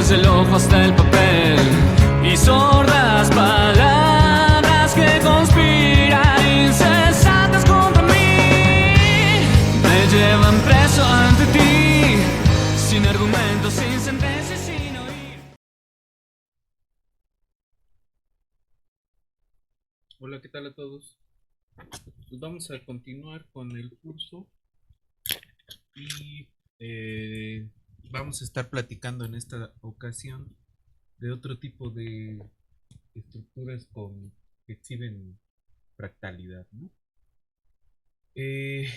desde el ojo hasta el papel, y sordas palabras que conspiran incesantes contra mí, me llevan preso ante ti, sin argumentos, sin sentencias, sin oír. Hola, ¿qué tal a todos? Pues vamos a continuar con el curso y vamos a estar platicando en esta ocasión de otro tipo de estructuras que exhiben fractalidad, ¿no? Eh,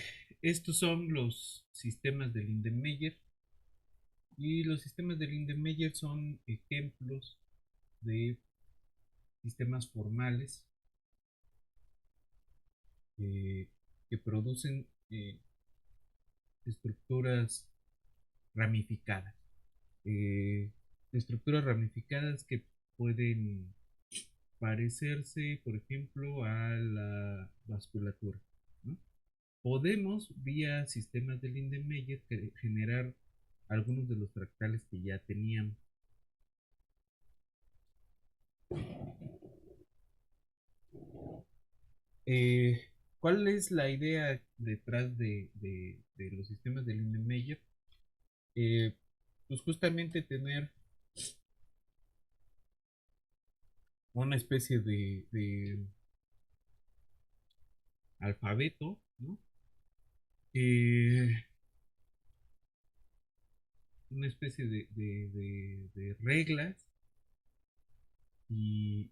Estos son los sistemas de Lindenmayer, y los sistemas de Lindenmayer son ejemplos de sistemas formales eh, que producen estructuras ramificadas. eh, Estructuras ramificadas que pueden parecerse, por ejemplo, a la vasculatura, ¿no? Podemos, vía sistemas de Lindenmayer, generar algunos de los fractales que ya teníamos. Eh, ¿Cuál es la idea detrás de los sistemas de Lindenmayer? Pues justamente tener una especie de alfabeto, ¿no? Eh, una especie de reglas y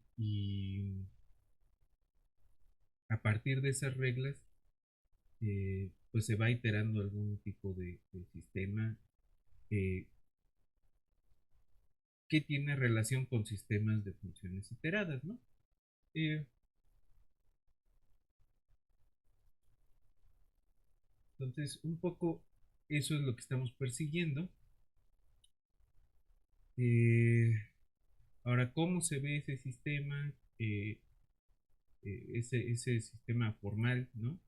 a partir de esas reglas pues se va iterando algún tipo de sistema eh, que tiene relación con sistemas de funciones iteradas, ¿no? Eh, entonces, un poco eso es lo que estamos persiguiendo. Eh, Ahora, ¿cómo se ve ese sistema? Ese sistema formal, ¿no?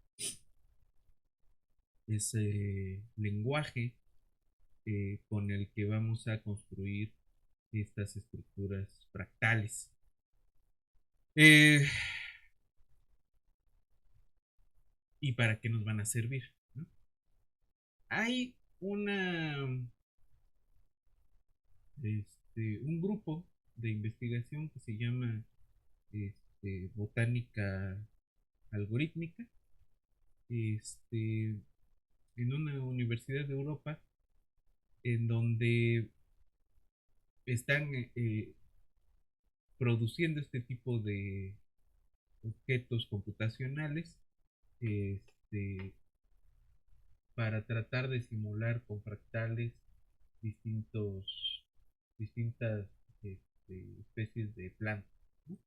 Ese lenguaje con el que vamos a construir estas estructuras fractales. Eh, ¿Y para qué nos van a servir? ¿No? Hay un grupo de investigación que se llama botánica algorítmica, este, en una universidad de Europa, en donde están produciendo este tipo de objetos computacionales, este, para tratar de simular con fractales distintos, distintas especies de plantas, ¿no?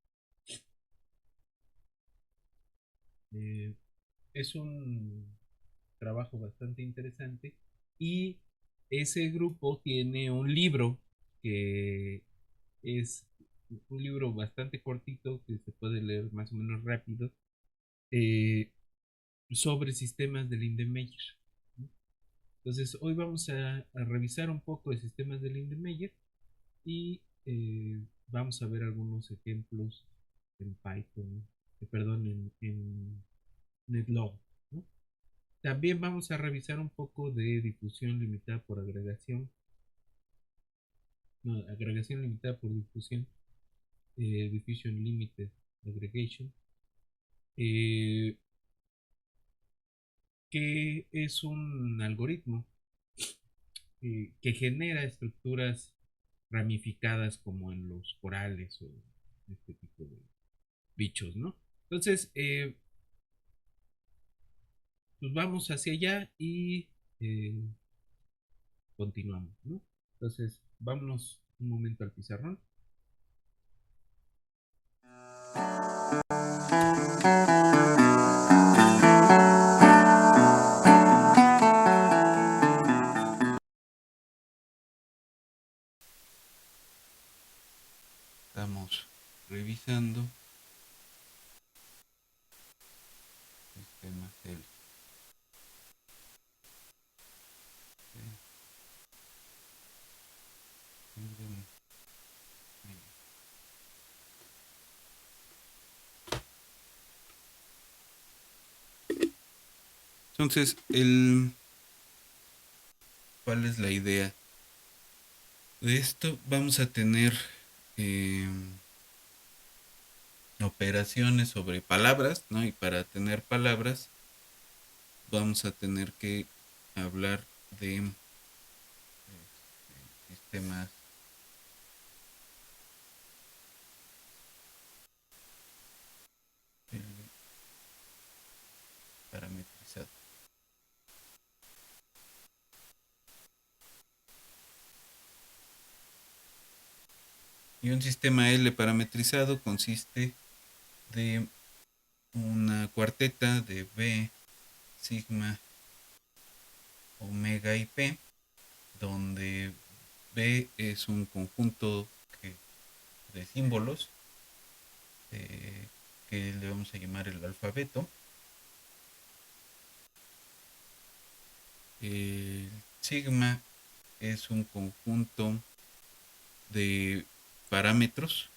Eh, es un trabajo bastante interesante, y ese grupo tiene un libro que es un libro bastante cortito que se puede leer más o menos rápido, eh, sobre sistemas de Lindenmayer, ¿no? Entonces hoy vamos a revisar un poco de sistemas de Lindenmayer y vamos a ver algunos ejemplos en Python, perdón, en NetLog, ¿no? También vamos a revisar un poco de difusión limitada por agregación, no, agregación limitada por difusión, diffusion limited aggregation, eh, que es un algoritmo que genera estructuras ramificadas como en los corales o este tipo de bichos, ¿no? Entonces, pues vamos hacia allá y eh, continuamos, ¿no? Entonces, vámonos un momento al pizarrón. Estamos revisando sistemas del Entonces, ¿cuál es la idea de esto? Vamos a tener eh, operaciones sobre palabras, ¿no? Y para tener palabras vamos a tener que hablar de sistemas parametrizados. Y un sistema L parametrizado consiste de una cuarteta de B, sigma, omega y P, donde B es un conjunto de símbolos que le vamos a llamar el alfabeto. El sigma es un conjunto de parámetros.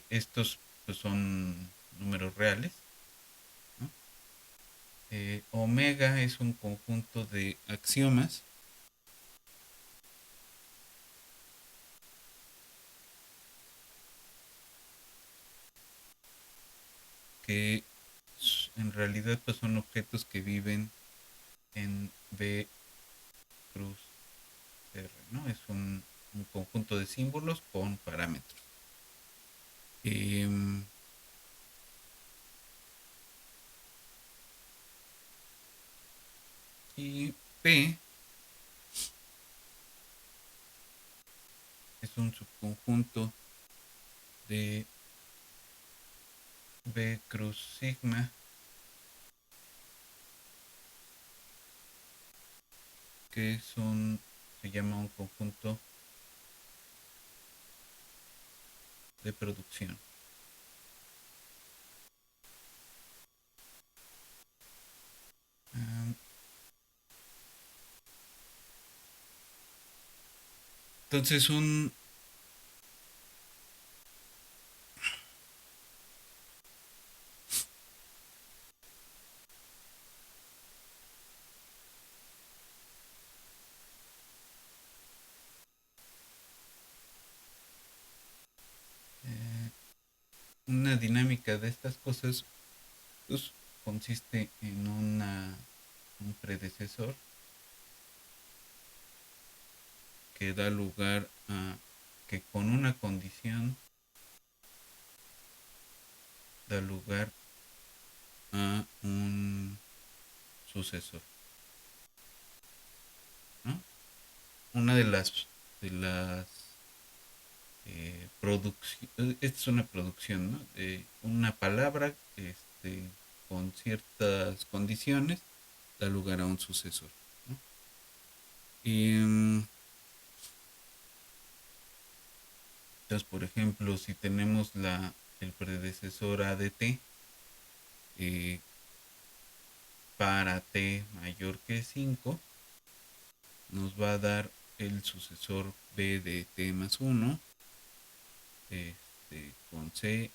Estos pues, son números reales, ¿no? Omega es un conjunto de axiomas. Que en realidad pues, son objetos que viven en B cruz R, ¿no? Es un conjunto de símbolos con parámetros. Eh, y P es un subconjunto de B cruz sigma, que se llama un conjunto de producción. Ah, entonces eh, una dinámica de estas cosas pues, consiste en un predecesor que da lugar a que con una condición da lugar a un sucesor, ¿no? Una de las producciones, esta es una producción, ¿no? De una palabra con ciertas condiciones da lugar a un sucesor, ¿no? Y, entonces, por ejemplo, si tenemos el predecesor ADT eh, para t mayor que 5, nos va a dar el sucesor B de t más 1 con C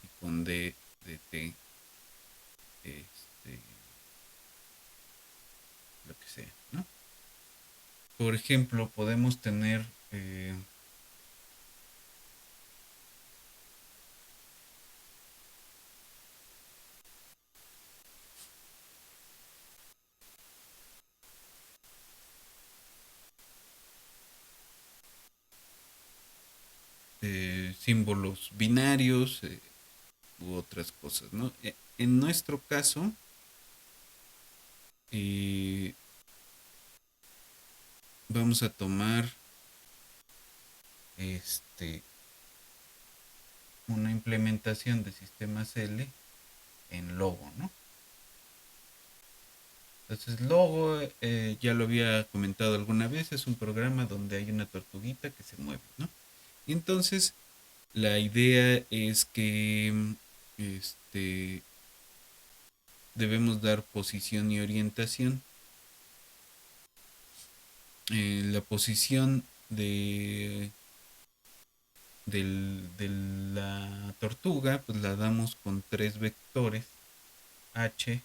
y con D de T, este, lo que sea, ¿no? Por ejemplo, podemos tener símbolos binarios u otras cosas, ¿no? En nuestro caso, eh, vamos a tomar una implementación de sistemas L en Logo, ¿no? Entonces, Logo, ya lo había comentado alguna vez, es un programa donde hay una tortuguita que se mueve, ¿no? Y entonces, la idea es que debemos dar posición y orientación. La posición de de la tortuga, pues la damos con 3 vectores H,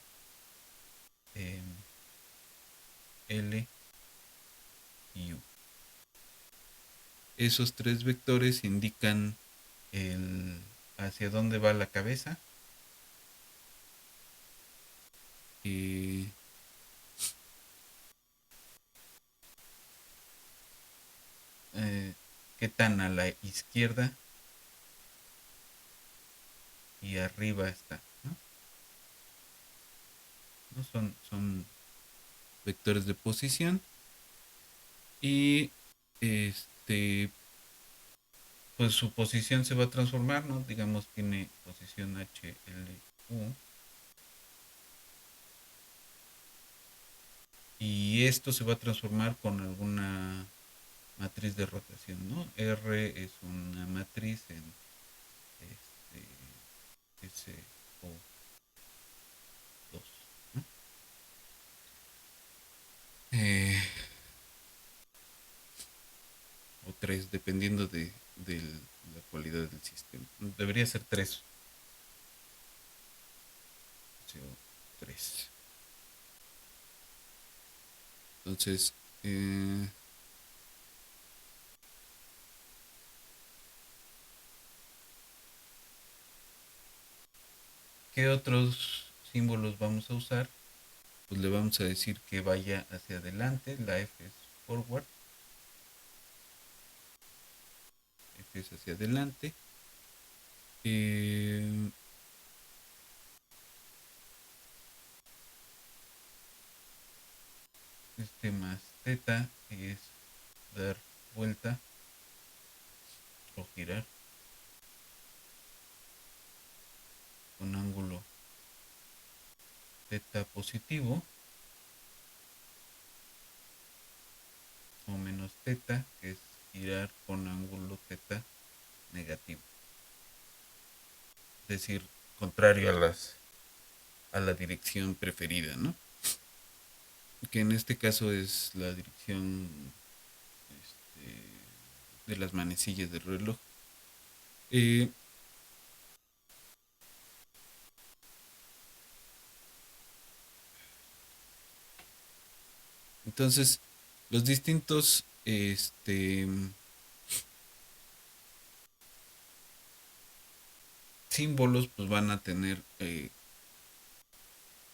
L y U. Esos 3 vectores indican hacia dónde va la cabeza, y qué tan a la izquierda y arriba está, ¿no? ¿No? Son vectores de posición, y pues su posición se va a transformar, ¿no? Digamos, tiene posición H, L, U, y esto se va a transformar con alguna matriz de rotación, ¿no? R es una matriz en SO2, ¿no? Eh, o 3, dependiendo de la cualidad del sistema. Debería ser 3. CO3. Entonces, ¿qué otros símbolos vamos a usar? Pues le vamos a decir que vaya hacia adelante. La F es forward. F es hacia adelante. Más teta es dar vuelta o girar con ángulo teta positivo, o menos teta, que es girar con ángulo teta negativo, es decir, contrario a la dirección preferida, ¿no? Que en este caso es la dirección de las manecillas del reloj. Entonces, los distintos símbolos pues van a tener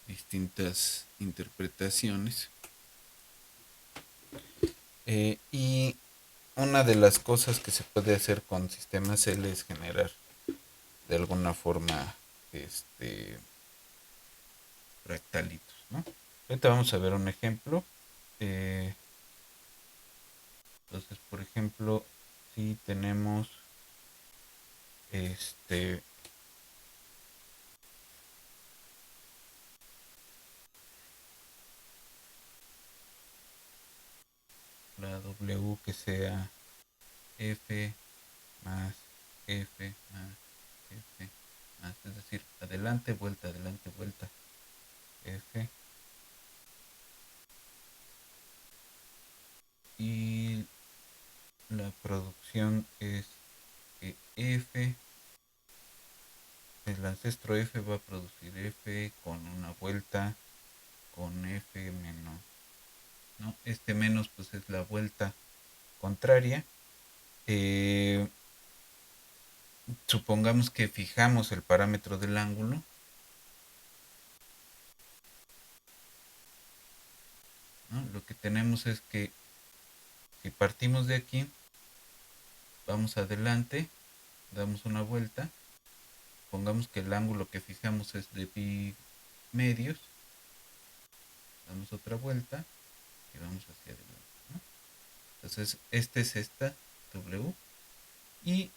distintas interpretaciones. Y una de las cosas que se puede hacer con sistemas L es generar de alguna forma fractalitos, ¿no? Ahorita vamos a ver un ejemplo. Entonces, por ejemplo, si tenemos la W que sea F más F más F más, es decir, adelante, vuelta, F, y la producción es que F, el ancestro F va a producir F con una vuelta con F menos, ¿no? Este menos pues es la vuelta contraria. Supongamos que fijamos el parámetro del ángulo. ¿No? Lo que tenemos es que si partimos de aquí, vamos adelante, damos una vuelta, pongamos que el ángulo que fijamos es de pi medios, damos otra vuelta y vamos hacia adelante, ¿no? Entonces, esta es esta W, y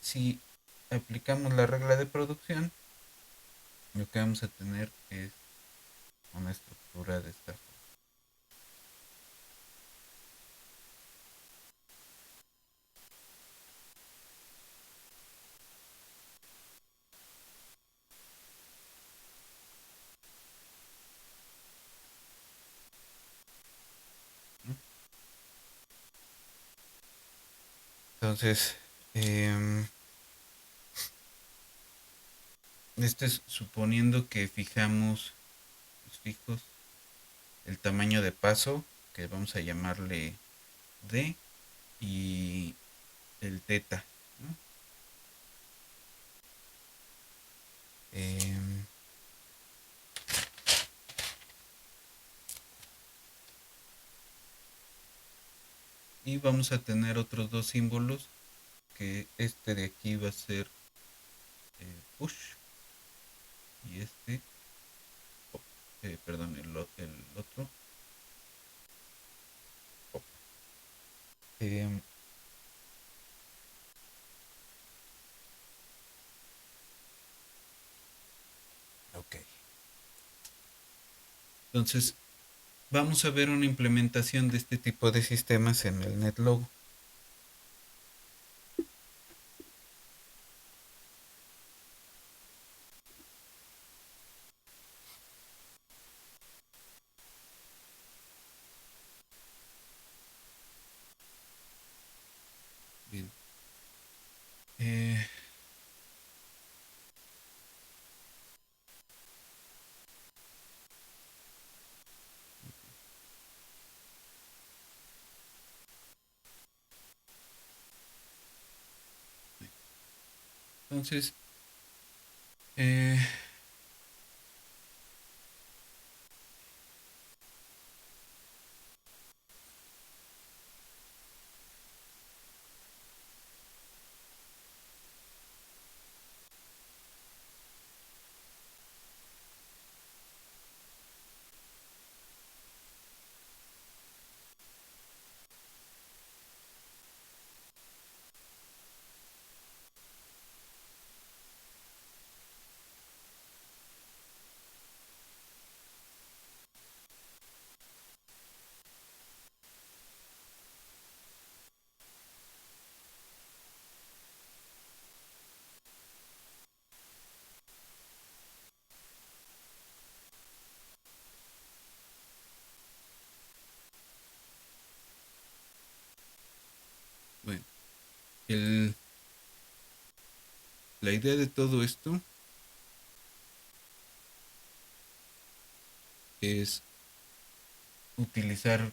si aplicamos la regla de producción, lo que vamos a tener es una estructura de esta forma. Entonces, Em, Esto es suponiendo que fijamos los fijos el tamaño de paso, que vamos a llamarle D, y el teta, ¿no? Em, y vamos a tener otros dos símbolos, que este de aquí va a ser push y este, pop, perdón, el otro, pop. Em, ok. Entonces, vamos a ver una implementación de este tipo de sistemas en el NetLogo. Bien. Eh, entonces, eh, bueno, el, la idea de todo esto es utilizar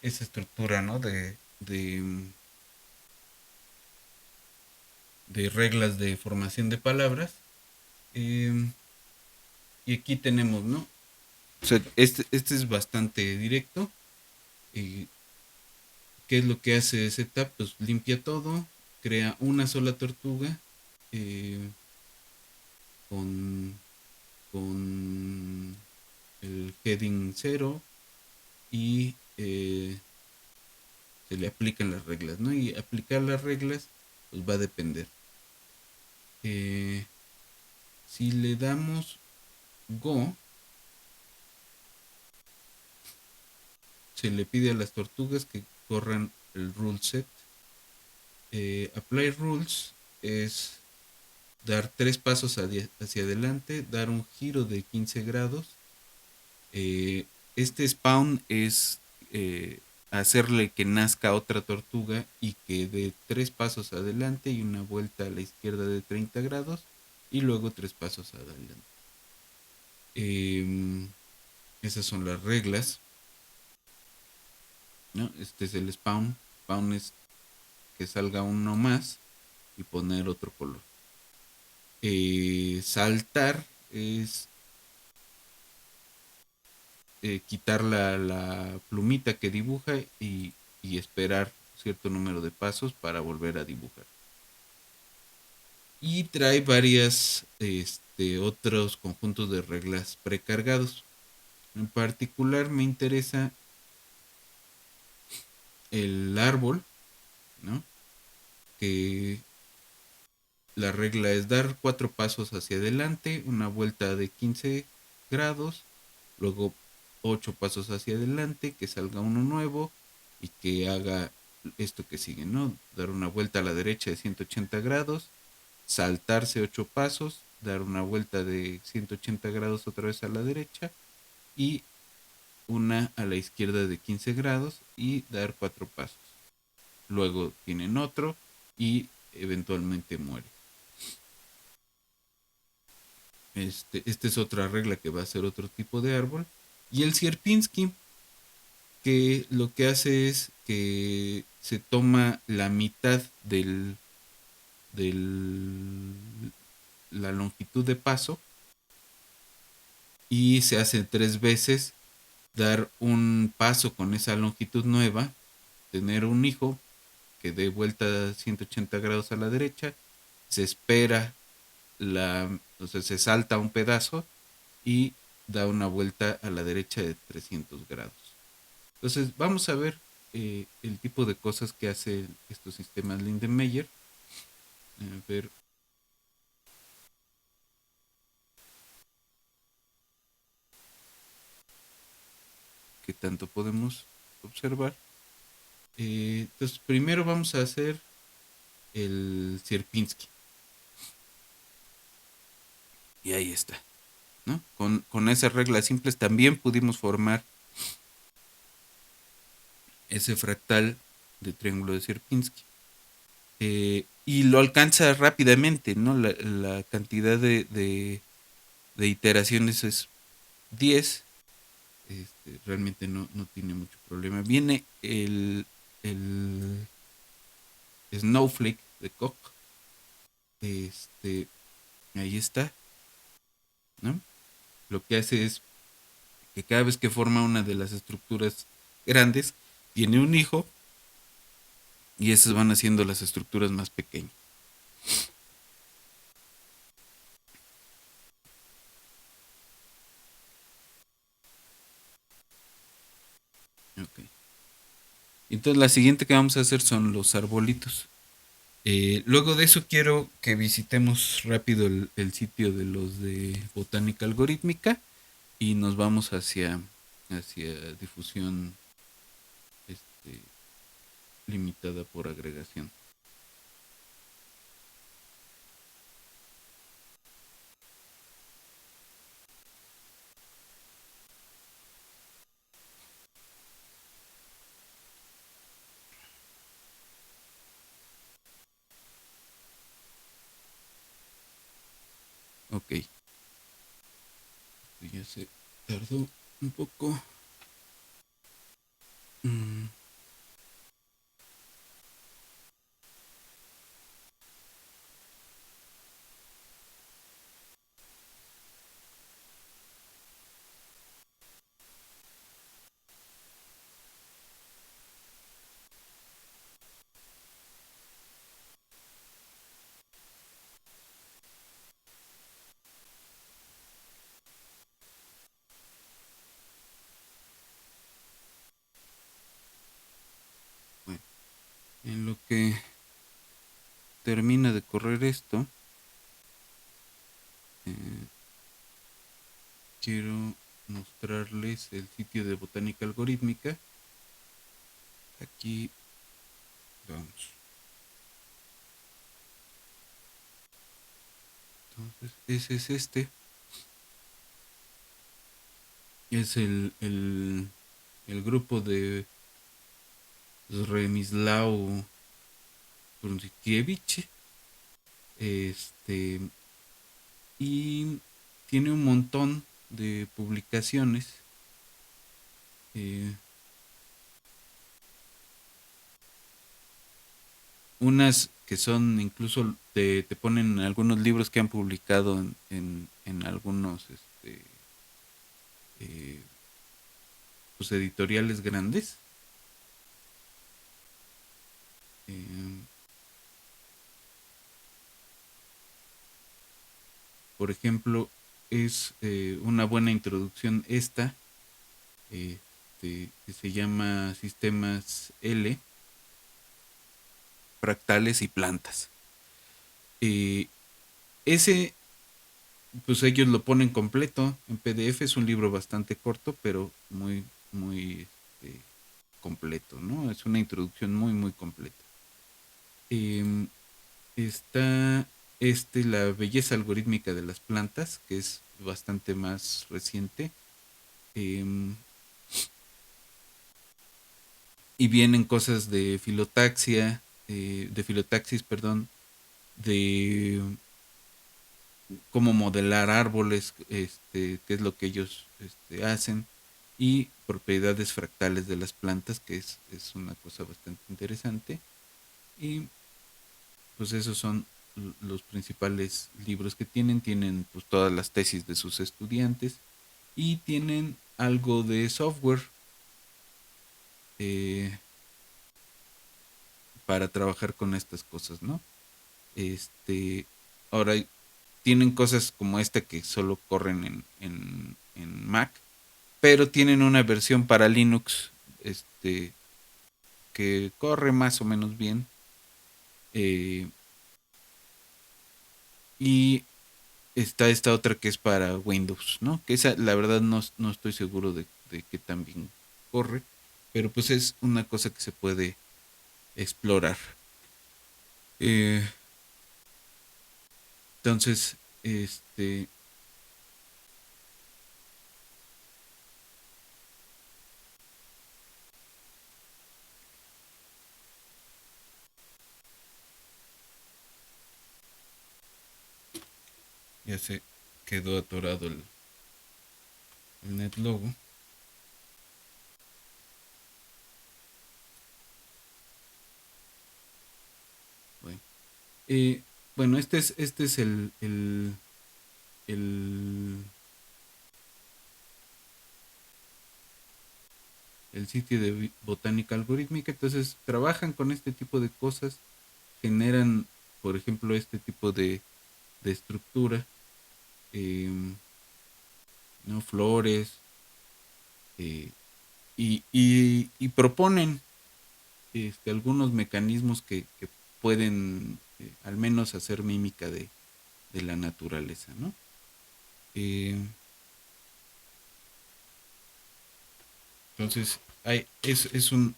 esa estructura, ¿no? De reglas de formación de palabras. Em, y aquí tenemos, ¿no? O sea, este es bastante directo. ¿Qué es lo que hace Setup? Pues limpia todo, crea una sola tortuga eh, con, con el heading 0 y se le aplican las reglas, ¿no? Y aplicar las reglas pues va a depender. Eh, si le damos Go, se le pide a las tortugas que corran el rule set. Apply rules es dar 3 pasos hacia adelante, dar un giro de 15 grados. Este spawn es hacerle que nazca otra tortuga y que dé 3 pasos adelante y una vuelta a la izquierda de 30 grados y luego 3 pasos adelante. Esas son las reglas, ¿no? Este es el spawn. Spawn es que salga uno más y poner otro color. Saltar es quitar la plumita que dibuja y esperar cierto número de pasos para volver a dibujar. Y trae varias otros conjuntos de reglas precargados. En particular me interesa el árbol, ¿no? Que la regla es dar 4 pasos hacia adelante, una vuelta de 15 grados, luego 8 pasos hacia adelante, que salga uno nuevo y que haga esto que sigue, ¿no? Dar una vuelta a la derecha de 180 grados, saltarse 8 pasos, dar una vuelta de 180 grados otra vez a la derecha y una a la izquierda de 15 grados y dar 4 pasos. Luego tienen otro y eventualmente muere. Esta es otra regla que va a ser otro tipo de árbol. Y el Sierpinski, que lo que hace es que se toma la mitad del la longitud de paso y se hace 3 veces, dar un paso con esa longitud nueva, tener un hijo que dé vuelta 180 grados a la derecha, se espera o sea, se salta un pedazo y da una vuelta a la derecha de 300 grados. Entonces vamos a ver el tipo de cosas que hacen estos sistemas Lindenmayer. A ver qué tanto podemos observar. Entonces primero vamos a hacer el Sierpinski. Y ahí está. ¿No? Con esas reglas simples también pudimos formar ese fractal de triángulo de Sierpinski. Y lo alcanza rápidamente, ¿no? La cantidad de iteraciones es 10. Realmente no tiene mucho problema. Viene el Snowflake de Koch. Ahí está, ¿no? Lo que hace es que cada vez que forma una de las estructuras grandes, tiene un hijo y esas van haciendo las estructuras más pequeñas. Okay. Entonces la siguiente que vamos a hacer son los arbolitos. Luego de eso quiero que visitemos rápido el sitio de los de botánica algorítmica y nos vamos hacia difusión este, limitada por agregación. Ok, ya se tardó un poco. Mm. Bueno, en lo que termina de correr esto, eh, quiero mostrarles el sitio de botánica algorítmica. Aquí vamos. Entonces, ese es es el grupo de Remislaw Brunskiewicz. Y tiene un montón de publicaciones. Unas que son incluso te ponen algunos libros que han publicado en algunos eh, pues editoriales grandes. Eh, por ejemplo, es una buena introducción esta, que se llama Sistemas L, Fractales y Plantas. Ese, pues ellos lo ponen completo en PDF, es un libro bastante corto, pero muy completo, ¿no? Es una introducción muy completa. Está la belleza algorítmica de las plantas, que es bastante más reciente. Y vienen cosas de filotaxia, de filotaxis, perdón, de cómo modelar árboles, qué es lo que ellos hacen, y propiedades fractales de las plantas, que es una cosa bastante interesante. Y pues esos son los principales libros que tienen. Tienen pues todas las tesis de sus estudiantes y tienen algo de software eh, para trabajar con estas cosas, ¿no? Este, ahora tienen cosas como esta que solo corren en Mac, pero tienen una versión para Linux, que corre más o menos bien. eh, y está esta otra que es para Windows, ¿no? Que esa, la verdad, no estoy seguro de que también corre, pero pues es una cosa que se puede explorar. Eh, entonces, ya se quedó atorado el NetLogo. Bueno, bueno, este es el, el sitio de botánica algorítmica. Entonces trabajan con este tipo de cosas, generan, por ejemplo, este tipo de estructura, eh, ¿no? Flores, eh, y proponen algunos mecanismos que pueden al menos hacer mímica de la naturaleza, ¿no? Eh, entonces, es un,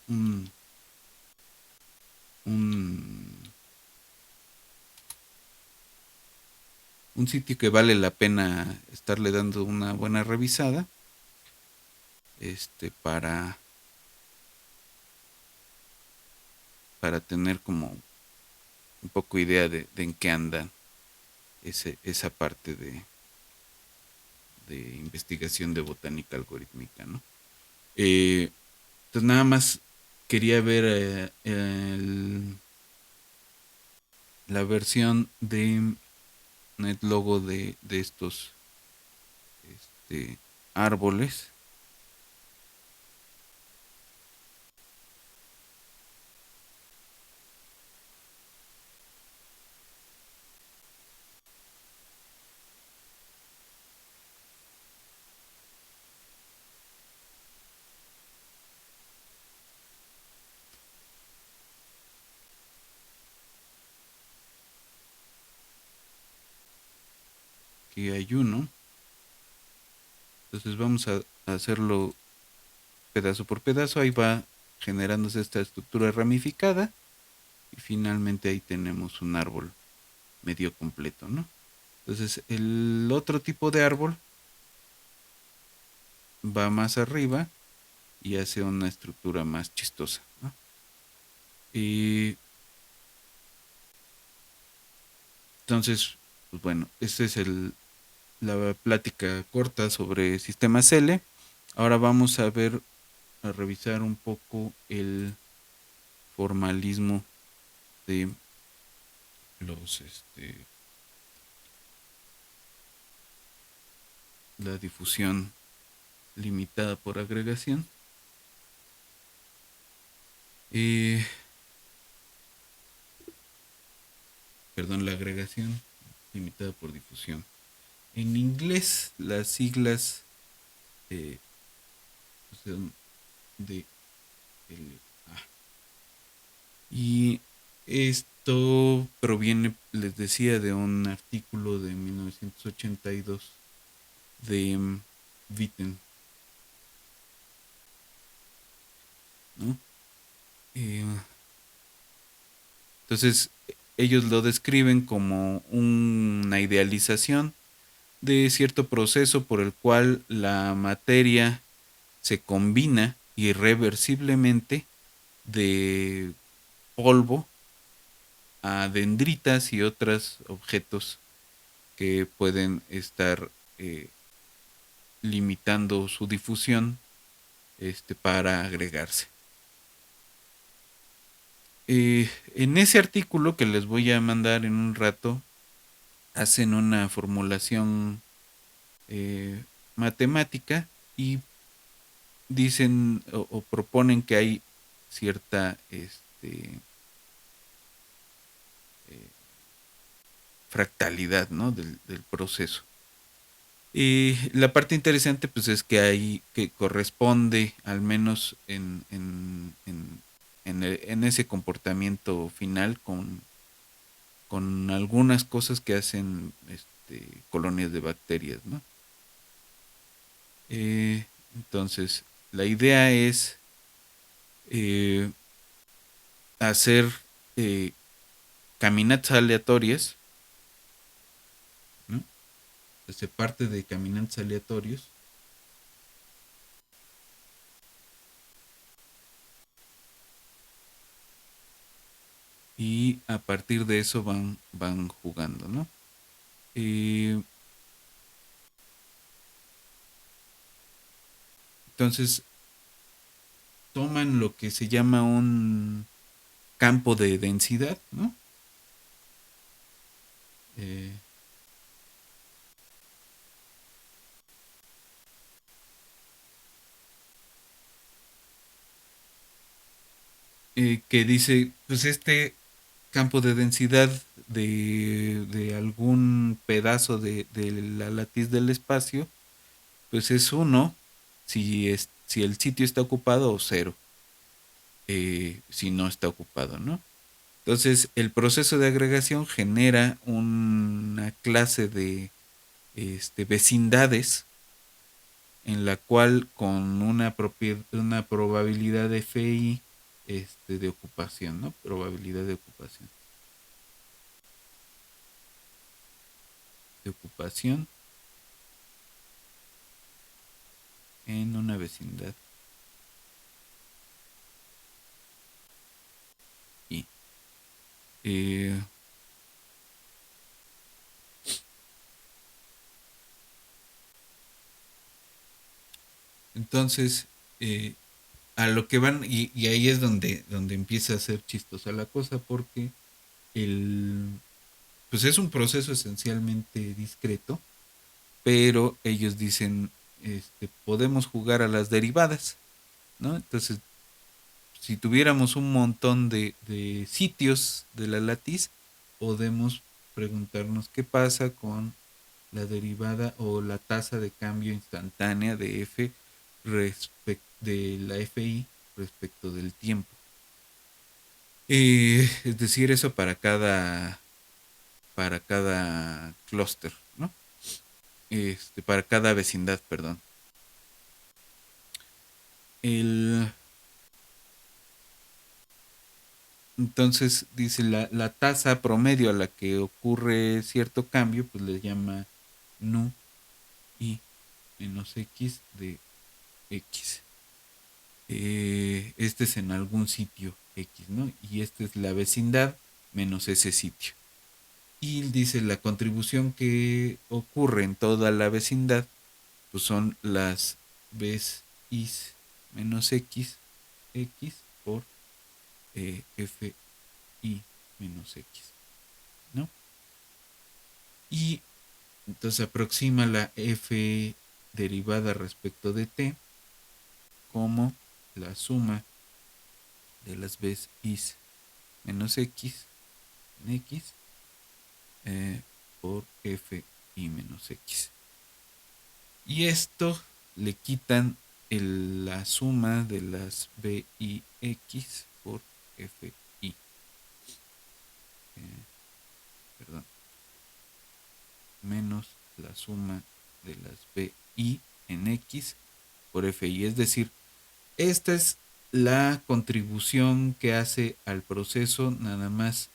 un sitio que vale la pena estarle dando una buena revisada, para tener como un poco idea de en qué andan esa parte de investigación de botánica algorítmica, ¿no? Entonces nada más quería ver la versión de NetLogo de estos árboles. Aquí hay uno. Entonces vamos a hacerlo pedazo por pedazo. Ahí va generándose esta estructura ramificada. Y finalmente ahí tenemos un árbol medio completo, ¿no? Entonces el otro tipo de árbol va más arriba y hace una estructura más chistosa, ¿no? Y entonces, pues bueno, esta es la plática corta sobre sistemas L. Ahora vamos a revisar un poco el formalismo de los, la difusión limitada por agregación. Eh, perdón, la agregación limitada por difusión. En inglés, las siglas eh, son de LA. Y esto proviene, les decía, de un artículo de 1982 de Witten, ¿no? Eh, entonces, ellos lo describen como una idealización de cierto proceso por el cual la materia se combina irreversiblemente de polvo a dendritas y otros objetos que pueden estar limitando su difusión para agregarse. En ese artículo que les voy a mandar en un rato, hacen una formulación matemática y dicen o proponen que hay cierta eh, fractalidad, ¿no? del proceso. La parte interesante pues es que hay que corresponde al menos en ese comportamiento final con algunas cosas que hacen colonias de bacterias, ¿no? Entonces, la idea es eh, hacer eh, caminatas aleatorias, ¿no? Se parte de caminantes aleatorios y a partir de eso van jugando, ¿no? Eh, entonces toman lo que se llama un campo de densidad, ¿no? Eh, que dice, pues este campo de densidad de algún pedazo de la latiz del espacio, pues es uno si el sitio está ocupado o cero si no está ocupado, ¿no? Entonces, el proceso de agregación genera una clase de vecindades en la cual con una probabilidad de FI de ocupación, ¿no? Probabilidad de ocupación en una vecindad I. Eh, entonces, a lo que van, y ahí es donde empieza a ser chistosa la cosa, porque pues es un proceso esencialmente discreto, pero ellos dicen, podemos jugar a las derivadas, ¿no? Entonces, si tuviéramos un montón de sitios de la latiz, podemos preguntarnos qué pasa con la derivada o la tasa de cambio instantánea de f de la FI respecto del tiempo. Es decir, eso para cada clúster, ¿no? Para cada vecindad, perdón. El, entonces, dice la tasa promedio a la que ocurre cierto cambio, pues le llama nu y menos x de x. Este es en algún sitio x, ¿no? Y esta es la vecindad menos ese sitio. Y dice la contribución que ocurre en toda la vecindad, pues son las B's is menos x por f i menos x, ¿no? Y entonces aproxima la f derivada respecto de t como la suma de las B's is menos x en x por f i menos x. Y esto le quitan la suma de las b i x por f i. Perdón. Menos la suma de las b i en x por f i. Es decir, esta es la contribución que hace al proceso nada más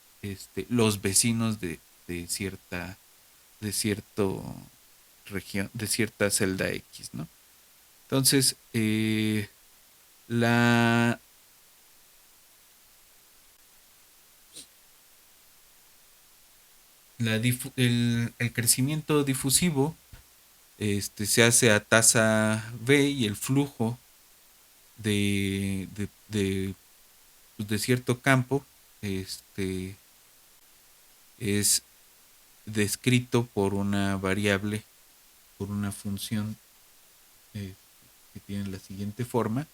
los vecinos de cierta de cierto región, de cierta celda X, ¿no? Entonces, la el crecimiento difusivo se hace a tasa V y el flujo pues, de cierto campo es descrito por una variable, por una función eh, que tiene la siguiente forma,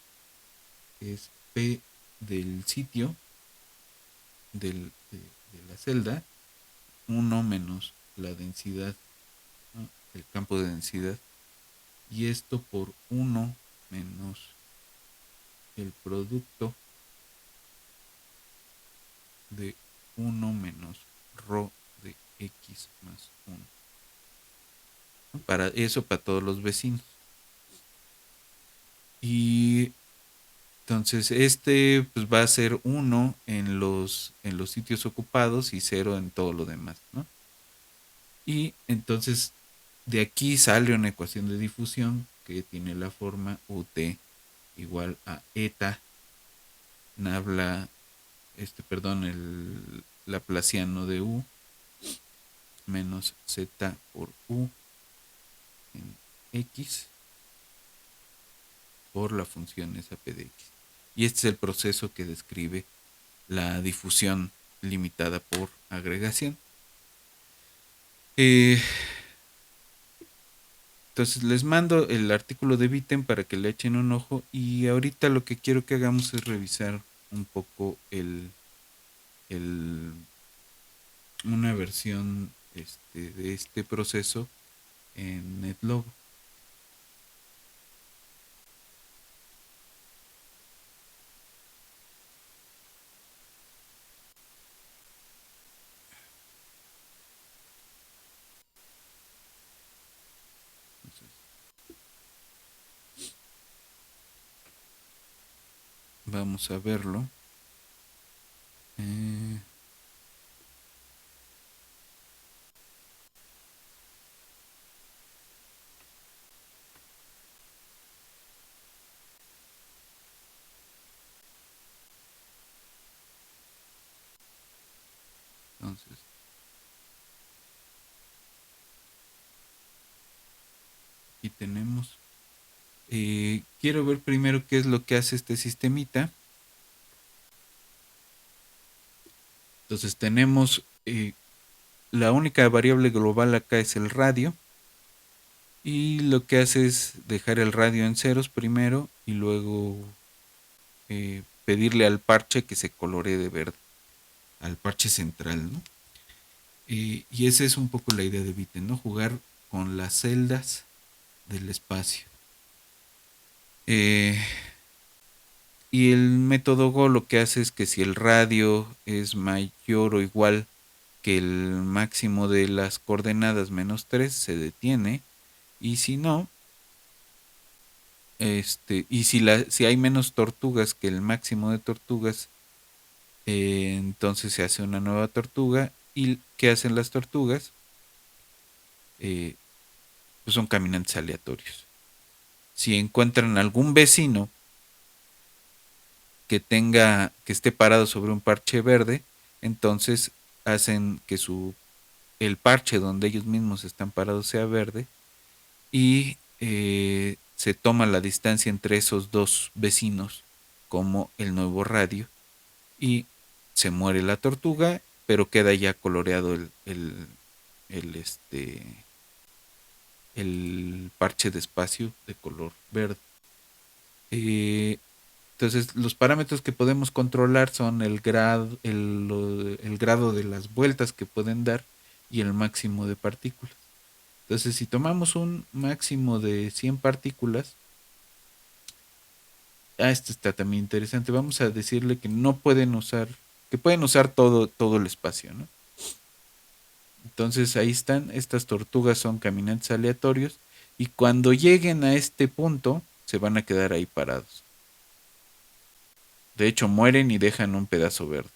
es P del sitio de la celda, 1 menos la densidad, ¿no? El campo de densidad, y esto por 1 menos el producto de 1 menos rho de x más 1. Para eso, para todos los vecinos. Y entonces pues va a ser 1 en los sitios ocupados y 0 en todo lo demás, ¿no? Y entonces de aquí sale una ecuación de difusión que tiene la forma UT igual a eta nabla, perdón, el laplaciano de U menos Z por U en X por la función esa P de X. Y este es el proceso que describe la difusión limitada por agregación. Entonces les mando el artículo de Witten para que le echen un ojo, y ahorita lo que quiero que hagamos es revisar un poco una versión de este proceso en NetLogo. Entonces, vamos a verlo. Entonces, aquí tenemos. Quiero ver primero qué es lo que hace este sistemita. Entonces tenemos la única variable global acá es el radio, y lo que hace es dejar el radio en ceros primero y luego pedirle al parche que se coloree de verde, al parche central, ¿no? Y esa es un poco la idea de Witten, ¿no? Jugar con las celdas del espacio. Y el método Go lo que hace es que si el radio es mayor o igual que el máximo de las coordenadas menos 3, se detiene, y si no, y si hay menos tortugas que el máximo de tortugas, entonces se hace una nueva tortuga. ¿Y qué hacen las tortugas? Pues son caminantes aleatorios. Si encuentran algún vecino que esté parado sobre un parche verde, entonces hacen que el parche donde ellos mismos están parados sea verde, y se toma la distancia entre esos dos vecinos como el nuevo radio, y se muere la tortuga, pero queda ya coloreado el parche de espacio de color verde. Entonces los parámetros que podemos controlar son el grado de las vueltas que pueden dar y el máximo de partículas. Entonces si tomamos un máximo de 100 partículas, esto está también interesante, vamos a decirle que no pueden usar, que pueden usar todo el espacio, ¿no? Entonces ahí están, estas tortugas son caminantes aleatorios, y cuando lleguen a este punto se van a quedar ahí parados. De hecho, mueren y dejan un pedazo verde.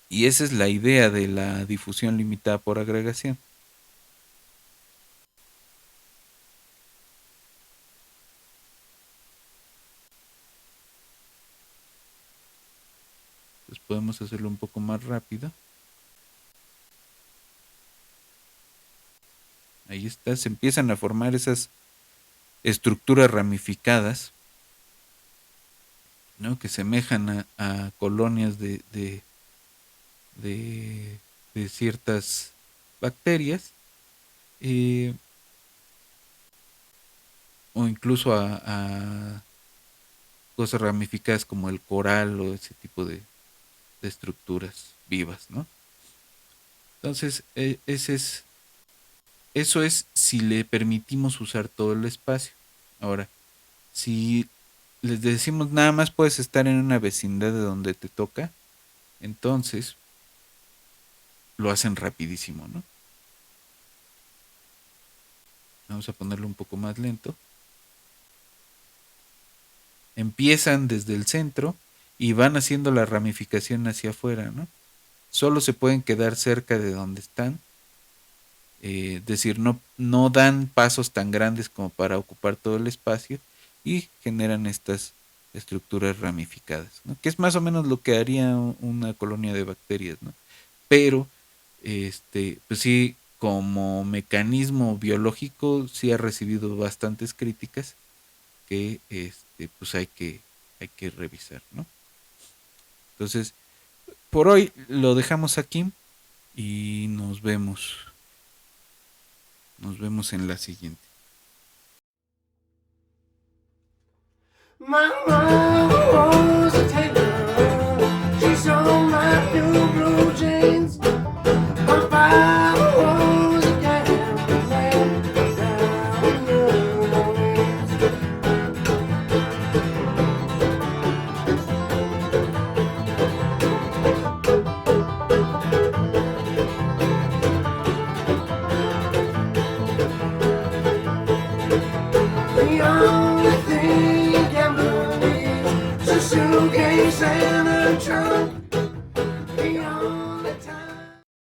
Y esa es la idea de la difusión limitada por agregación. Entonces podemos hacerlo un poco más rápido. Ahí está, se empiezan a formar esas estructuras ramificadas, ¿no? Que semejan a colonias de ciertas bacterias, eh, o incluso a cosas ramificadas como el coral o ese tipo de estructuras vivas, ¿no? Entonces, eso es si le permitimos usar todo el espacio. Ahora, si les decimos nada más puedes estar en una vecindad de donde te toca, entonces lo hacen rapidísimo, ¿no? Vamos a ponerlo un poco más lento. Empiezan desde el centro y van haciendo la ramificación hacia afuera, ¿no? Solo se pueden quedar cerca de donde están, es decir, no dan pasos tan grandes como para ocupar todo el espacio y generan estas estructuras ramificadas, ¿no? Que es más o menos lo que haría una colonia de bacterias, ¿no? Pero, pues sí, como mecanismo biológico, sí ha recibido bastantes críticas que, pues hay que revisar, ¿no? Entonces, por hoy lo dejamos aquí y nos vemos. Nos vemos en la siguiente. My mama was a tailor. She sewed my new blue jeans. My father was a gambler down in New Orleans. The only thing you can believe is a suitcase and a trunk.